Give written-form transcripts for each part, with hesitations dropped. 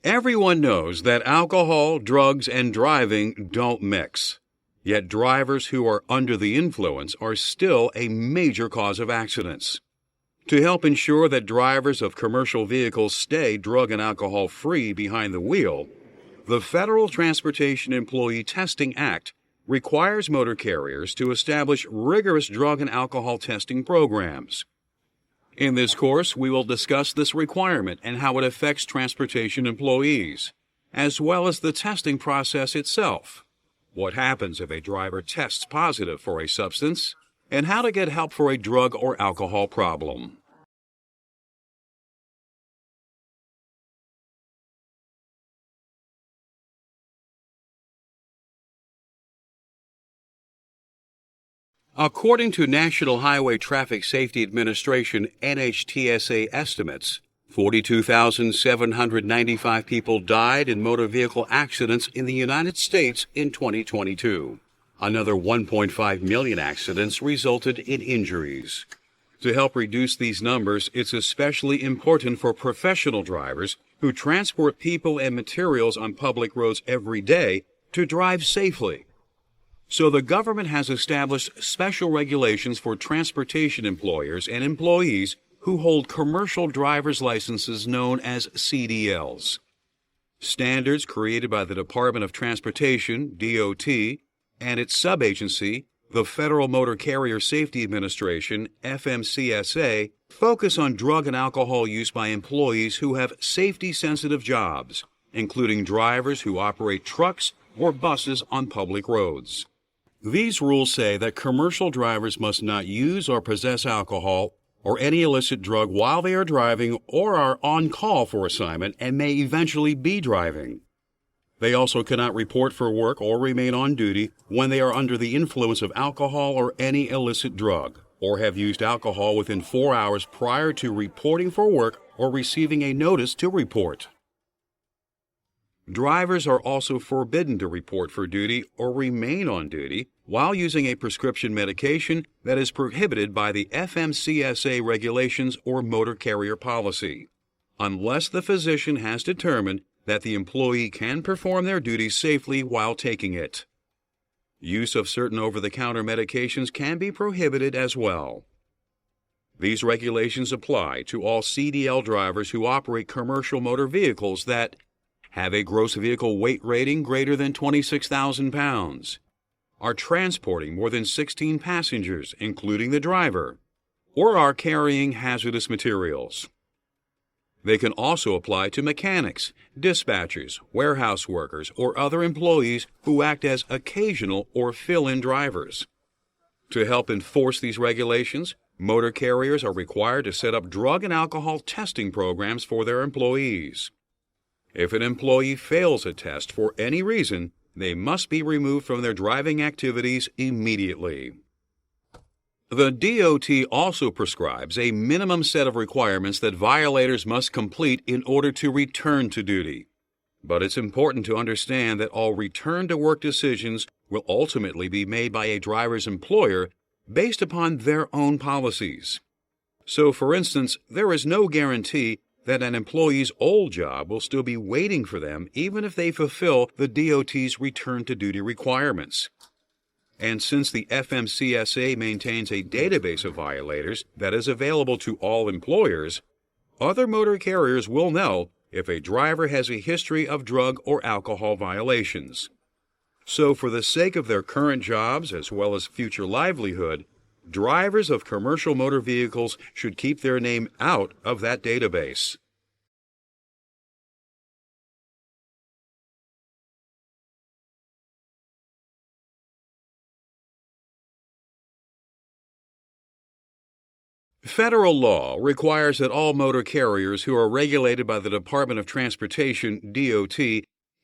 Everyone knows that alcohol, drugs, and driving don't mix. Yet drivers who are under the influence are still a major cause of accidents. To help ensure that drivers of commercial vehicles stay drug and alcohol free behind the wheel, the Federal Transportation Employee Testing Act requires motor carriers to establish rigorous drug and alcohol testing programs. In this course, we will discuss this requirement and how it affects transportation employees, as well as the testing process itself, what happens if a driver tests positive for a substance, and how to get help for a drug or alcohol problem. According to National Highway Traffic Safety Administration NHTSA estimates, 42,795 people died in motor vehicle accidents in the United States in 2022. Another 1.5 million accidents resulted in injuries. To help reduce these numbers, it's especially important for professional drivers who transport people and materials on public roads every day to drive safely. So the government has established special regulations for transportation employers and employees who hold commercial driver's licenses known as CDLs. Standards created by the Department of Transportation, DOT, and its subagency, the Federal Motor Carrier Safety Administration, FMCSA, focus on drug and alcohol use by employees who have safety-sensitive jobs, including drivers who operate trucks or buses on public roads. These rules say that commercial drivers must not use or possess alcohol or any illicit drug while they are driving or are on call for assignment and may eventually be driving. They also cannot report for work or remain on duty when they are under the influence of alcohol or any illicit drug, or have used alcohol within 4 hours prior to reporting for work or receiving a notice to report. Drivers are also forbidden to report for duty or remain on duty while using a prescription medication that is prohibited by the FMCSA regulations or motor carrier policy, unless the physician has determined that the employee can perform their duties safely while taking it. Use of certain over-the-counter medications can be prohibited as well. These regulations apply to all CDL drivers who operate commercial motor vehicles that have a gross vehicle weight rating greater than 26,000 pounds, are transporting more than 16 passengers, including the driver, or are carrying hazardous materials. They can also apply to mechanics, dispatchers, warehouse workers, or other employees who act as occasional or fill-in drivers. To help enforce these regulations, motor carriers are required to set up drug and alcohol testing programs for their employees. If an employee fails a test for any reason, they must be removed from their driving activities immediately. The DOT also prescribes a minimum set of requirements that violators must complete in order to return to duty. But it's important to understand that all return-to-work decisions will ultimately be made by a driver's employer based upon their own policies. So, for instance, there is no guarantee that an employee's old job will still be waiting for them even if they fulfill the DOT's return-to-duty requirements. And since the FMCSA maintains a database of violators that is available to all employers, other motor carriers will know if a driver has a history of drug or alcohol violations. So, for the sake of their current jobs as well as future livelihood, drivers of commercial motor vehicles should keep their name out of that database. Federal law requires that all motor carriers who are regulated by the Department of Transportation, DOT,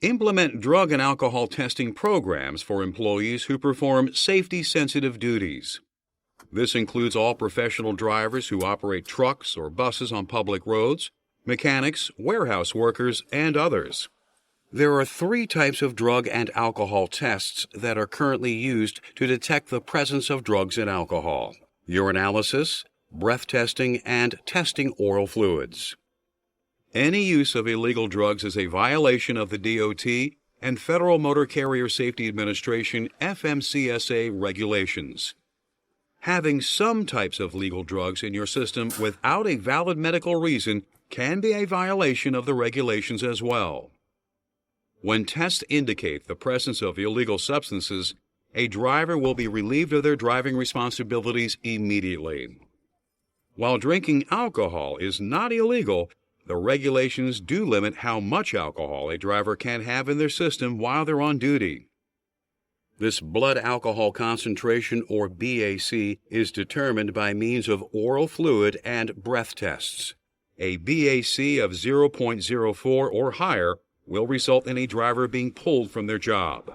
implement drug and alcohol testing programs for employees who perform safety-sensitive duties. This includes all professional drivers who operate trucks or buses on public roads, mechanics, warehouse workers, and others. There are 3 types of drug and alcohol tests that are currently used to detect the presence of drugs and alcohol: urinalysis, breath testing, and testing oral fluids. Any use of illegal drugs is a violation of the DOT and Federal Motor Carrier Safety Administration FMCSA regulations. Having some types of legal drugs in your system without a valid medical reason can be a violation of the regulations as well. When tests indicate the presence of illegal substances, a driver will be relieved of their driving responsibilities immediately. While drinking alcohol is not illegal, the regulations do limit how much alcohol a driver can have in their system while they're on duty. This blood alcohol concentration, or BAC, is determined by means of oral fluid and breath tests. A BAC of 0.04 or higher will result in a driver being pulled from their job.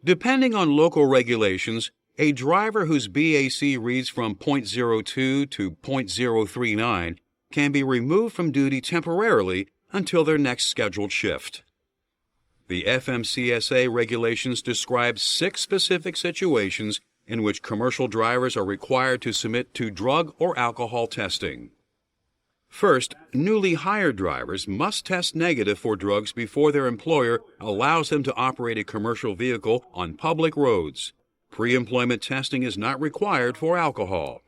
Depending on local regulations, a driver whose BAC reads from 0.02 to 0.039 can be removed from duty temporarily until their next scheduled shift. The FMCSA regulations describe 6 specific situations in which commercial drivers are required to submit to drug or alcohol testing. First, newly hired drivers must test negative for drugs before their employer allows them to operate a commercial vehicle on public roads. Pre-employment testing is not required for alcohol.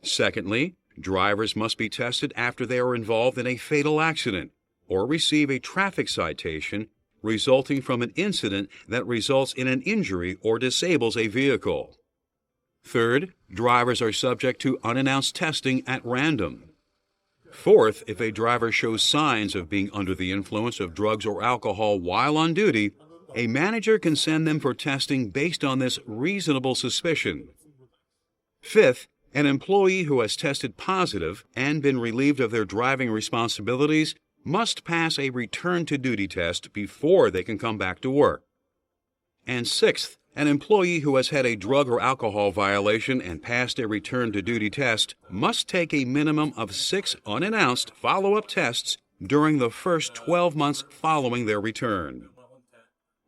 Secondly, drivers must be tested after they are involved in a fatal accident or receive a traffic citation resulting from an incident that results in an injury or disables a vehicle. Third, drivers are subject to unannounced testing at random. Fourth, if a driver shows signs of being under the influence of drugs or alcohol while on duty, a manager can send them for testing based on this reasonable suspicion. Fifth, an employee who has tested positive and been relieved of their driving responsibilities must pass a return-to-duty test before they can come back to work. And sixth, an employee who has had a drug or alcohol violation and passed a return-to-duty test must take a minimum of 6 unannounced follow-up tests during the first 12 months following their return.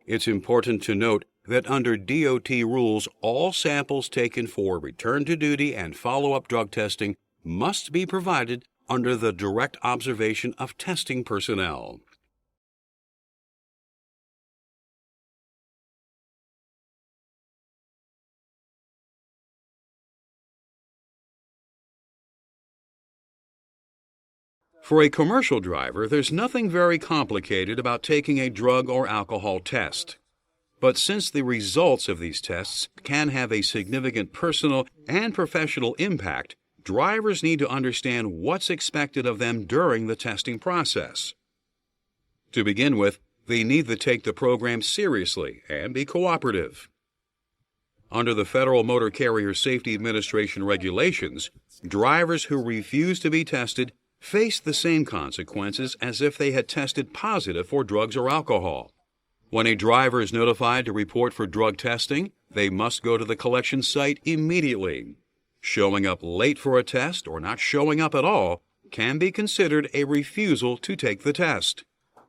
It's important to note that under DOT rules, all samples taken for return-to-duty and follow-up drug testing must be provided under the direct observation of testing personnel. For a commercial driver, there's nothing very complicated about taking a drug or alcohol test. But since the results of these tests can have a significant personal and professional impact, drivers need to understand what's expected of them during the testing process. To begin with, they need to take the program seriously and be cooperative. Under the Federal Motor Carrier Safety Administration regulations, drivers who refuse to be tested face the same consequences as if they had tested positive for drugs or alcohol. When a driver is notified to report for drug testing, they must go to the collection site immediately. Showing up late for a test or not showing up at all can be considered a refusal to take the test.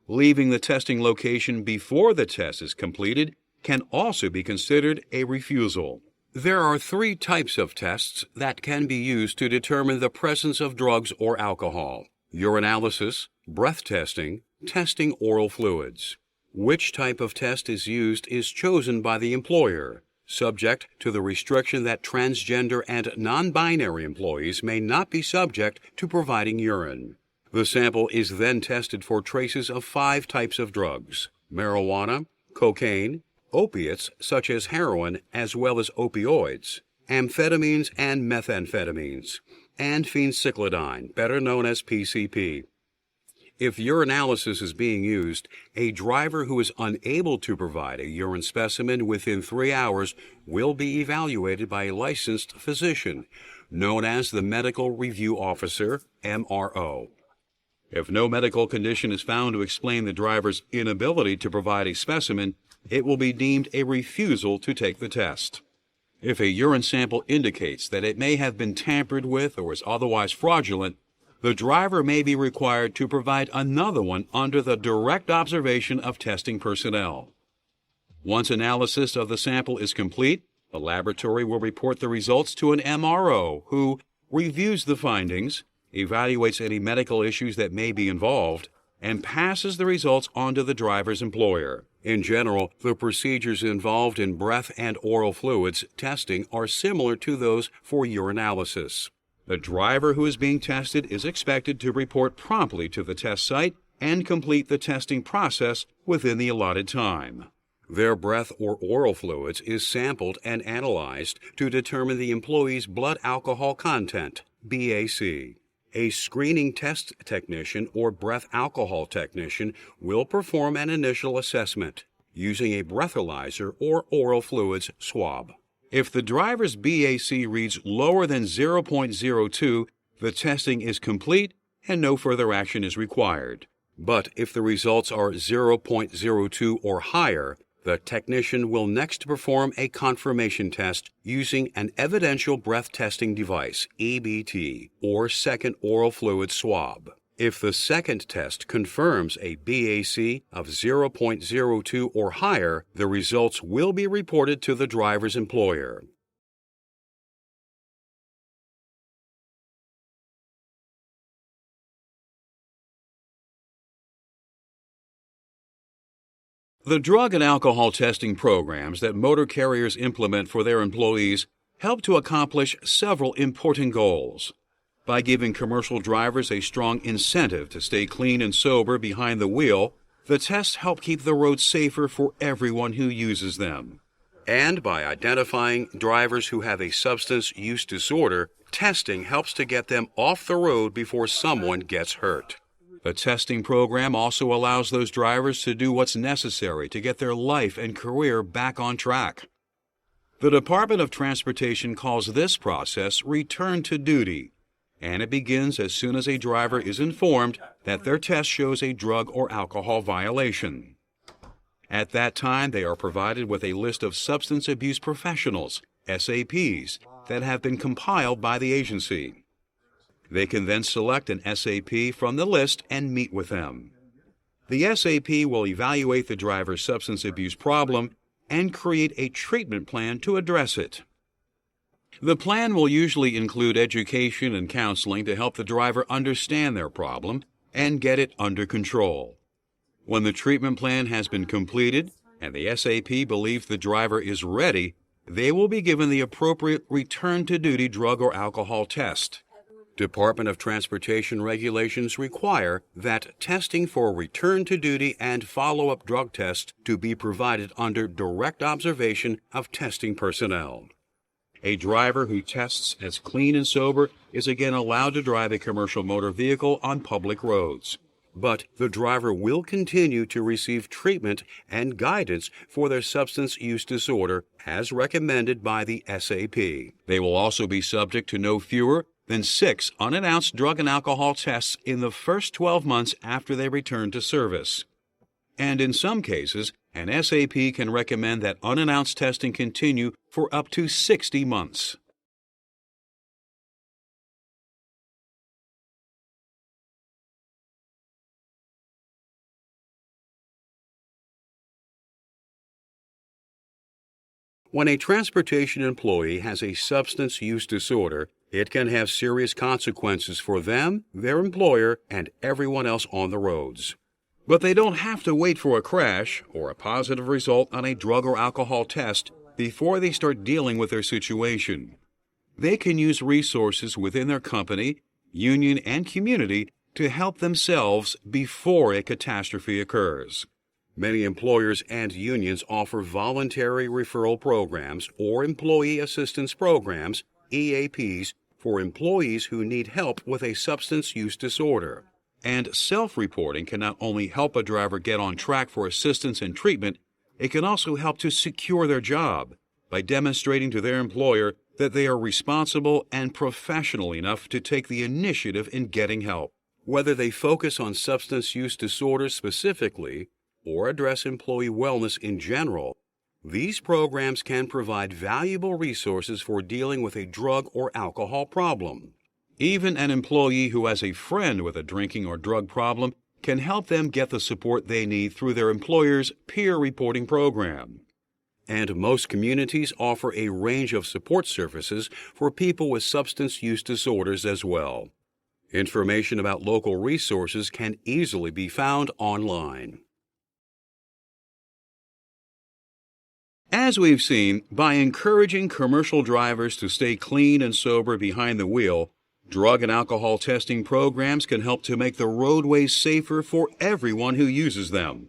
Leaving the testing location before the test is completed can also be considered a refusal. There are 3 types of tests that can be used to determine the presence of drugs or alcohol: urinalysis, breath testing, testing oral fluids. Which type of test is used is chosen by the employer, subject to the restriction that transgender and non-binary employees may not be subject to providing urine. The sample is then tested for traces of 5 types of drugs: marijuana, cocaine, opiates such as heroin as well as opioids, amphetamines and methamphetamines, and phencyclidine, better known as PCP. If urinalysis is being used, a driver who is unable to provide a urine specimen within 3 hours will be evaluated by a licensed physician, known as the Medical Review Officer, MRO. If no medical condition is found to explain the driver's inability to provide a specimen, it will be deemed a refusal to take the test. If a urine sample indicates that it may have been tampered with or is otherwise fraudulent, the driver may be required to provide another one under the direct observation of testing personnel. Once analysis of the sample is complete, the laboratory will report the results to an MRO who reviews the findings, evaluates any medical issues that may be involved, and passes the results on to the driver's employer. In general, the procedures involved in breath and oral fluids testing are similar to those for urinalysis. The driver who is being tested is expected to report promptly to the test site and complete the testing process within the allotted time. Their breath or oral fluids is sampled and analyzed to determine the employee's blood alcohol content, BAC. A screening test technician or breath alcohol technician will perform an initial assessment using a breathalyzer or oral fluids swab. If the driver's BAC reads lower than 0.02, the testing is complete and no further action is required. But if the results are 0.02 or higher, the technician will next perform a confirmation test using an evidential breath testing device, EBT, or second oral fluid swab. If the second test confirms a BAC of 0.02 or higher, the results will be reported to the driver's employer. The drug and alcohol testing programs that motor carriers implement for their employees help to accomplish several important goals. By giving commercial drivers a strong incentive to stay clean and sober behind the wheel, the tests help keep the roads safer for everyone who uses them. And by identifying drivers who have a substance use disorder, testing helps to get them off the road before someone gets hurt. The testing program also allows those drivers to do what's necessary to get their life and career back on track. The Department of Transportation calls this process return to duty, and it begins as soon as a driver is informed that their test shows a drug or alcohol violation. At that time, they are provided with a list of substance abuse professionals, SAPs, that have been compiled by the agency. They can then select an SAP from the list and meet with them. The SAP will evaluate the driver's substance abuse problem and create a treatment plan to address it. The plan will usually include education and counseling to help the driver understand their problem and get it under control. When the treatment plan has been completed and the SAP believes the driver is ready, they will be given the appropriate return-to-duty drug or alcohol test. Department of Transportation regulations require that testing for return to duty and follow-up drug tests to be provided under direct observation of testing personnel. A driver who tests as clean and sober is again allowed to drive a commercial motor vehicle on public roads. But the driver will continue to receive treatment and guidance for their substance use disorder as recommended by the SAP. They will also be subject to no fewer than 6 unannounced drug and alcohol tests in the first 12 months after they return to service. And in some cases, an SAP can recommend that unannounced testing continue for up to 60 months. When a transportation employee has a substance use disorder, it can have serious consequences for them, their employer, and everyone else on the roads. But they don't have to wait for a crash or a positive result on a drug or alcohol test before they start dealing with their situation. They can use resources within their company, union, and community to help themselves before a catastrophe occurs. Many employers and unions offer voluntary referral programs or employee assistance programs, EAPs, for employees who need help with a substance use disorder. And self-reporting can not only help a driver get on track for assistance and treatment, it can also help to secure their job by demonstrating to their employer that they are responsible and professional enough to take the initiative in getting help. Whether they focus on substance use disorders specifically or address employee wellness in general, these programs can provide valuable resources for dealing with a drug or alcohol problem. Even an employee who has a friend with a drinking or drug problem can help them get the support they need through their employer's peer reporting program. And most communities offer a range of support services for people with substance use disorders as well. Information about local resources can easily be found online. As we've seen, by encouraging commercial drivers to stay clean and sober behind the wheel, drug and alcohol testing programs can help to make the roadways safer for everyone who uses them.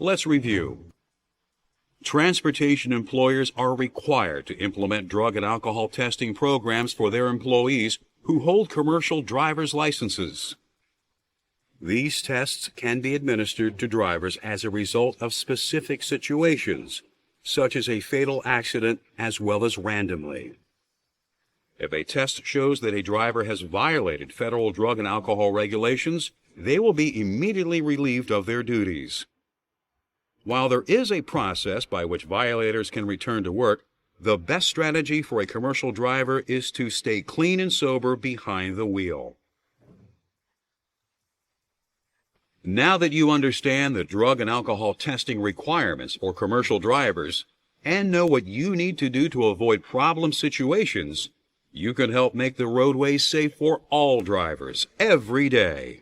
Let's review. Transportation employers are required to implement drug and alcohol testing programs for their employees who hold commercial driver's licenses. These tests can be administered to drivers as a result of specific situations, such as a fatal accident, as well as randomly. If a test shows that a driver has violated federal drug and alcohol regulations, they will be immediately relieved of their duties. While there is a process by which violators can return to work, the best strategy for a commercial driver is to stay clean and sober behind the wheel. Now that you understand the drug and alcohol testing requirements for commercial drivers and know what you need to do to avoid problem situations, you can help make the roadways safe for all drivers every day.